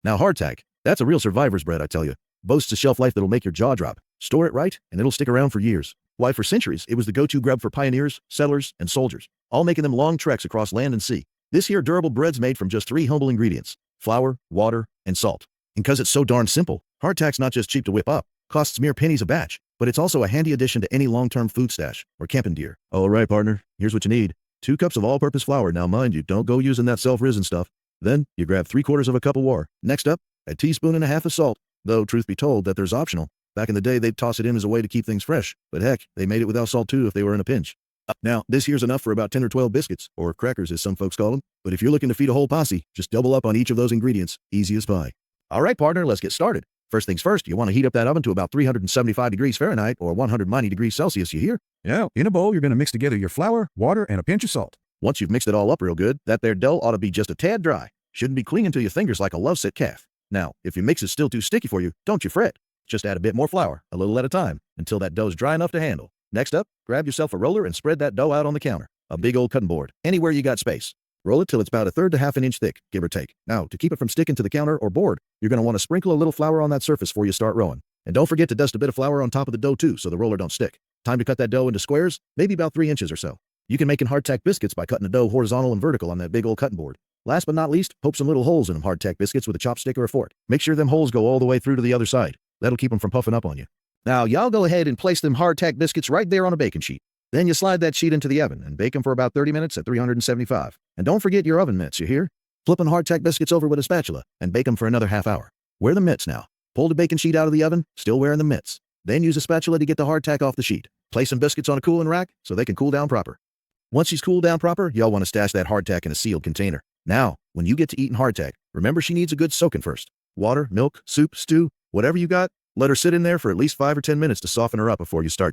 Now Hardtack, that's a real survivor's bread, I tell you. Boasts a shelf life that'll make your jaw drop. Store it right, and it'll stick around for years. Why, for centuries, it was the go-to grub for pioneers, settlers, and soldiers, all making them long treks across land and sea. This here durable bread's made from just 3 humble ingredients: flour, water, and salt. And 'cause it's so darn simple, Hardtack's not just cheap to whip up, costs mere pennies a batch, but it's also a handy addition to any long-term food stash or camping gear. All right, partner, here's what you need. 2 cups of all-purpose flour. Now mind you, don't go using that self-risen stuff. Then, you grab 3/4 of a cup of water. Next up, a teaspoon and a half of salt, though truth be told that there's optional. Back in the day, they'd toss it in as a way to keep things fresh, but heck, they made it without salt too if they were in a pinch. Now, this here's enough for about 10 or 12 biscuits, or crackers as some folks call them, but if you're looking to feed a whole posse, just double up on each of those ingredients, easy as pie. All right, partner, let's get started. First things first, you want to heat up that oven to about 375 degrees Fahrenheit or 190 degrees Celsius, you hear? Yeah, in a bowl, you're going to mix together your flour, water, and a pinch of salt. Once you've mixed it all up real good, that there dough ought to be just a tad dry. Shouldn't be clinging to your fingers like a lovesick calf. Now, if your mix is still too sticky for you, don't you fret. Just add a bit more flour, a little at a time, until that dough's dry enough to handle. Next up, grab yourself a roller and spread that dough out on the counter. A big old cutting board, anywhere you got space. Roll it till it's about 1/3 to 1/2 inch thick, give or take. Now, to keep it from sticking to the counter or board, you're going to want to sprinkle a little flour on that surface before you start rolling. And don't forget to dust a bit of flour on top of the dough too, so the roller don't stick. Time to cut that dough into squares, maybe about 3 inches or so. You can make hardtack biscuits by cutting the dough horizontal and vertical on that big old cutting board. Last but not least, poke some little holes in them hardtack biscuits with a chopstick or a fork. Make sure them holes go all the way through to the other side. That'll keep them from puffing up on you. Now, y'all go ahead and place them hardtack biscuits right there on a baking sheet. Then you slide that sheet into the oven and bake them for about 30 minutes at 375. And don't forget your oven mitts, you hear? Flip them hardtack biscuits over with a spatula and bake them for another half hour. Wear the mitts now. Pull the baking sheet out of the oven, still wearing the mitts. Then use a spatula to get the hardtack off the sheet. Place some biscuits on a cooling rack so they can cool down proper. Once she's cooled down proper, y'all want to stash that hardtack in a sealed container. Now, when you get to eating hardtack, remember she needs a good soaking first. Water, milk, soup, stew, whatever you got, let her sit in there for at least 5 or 10 minutes to soften her up before you start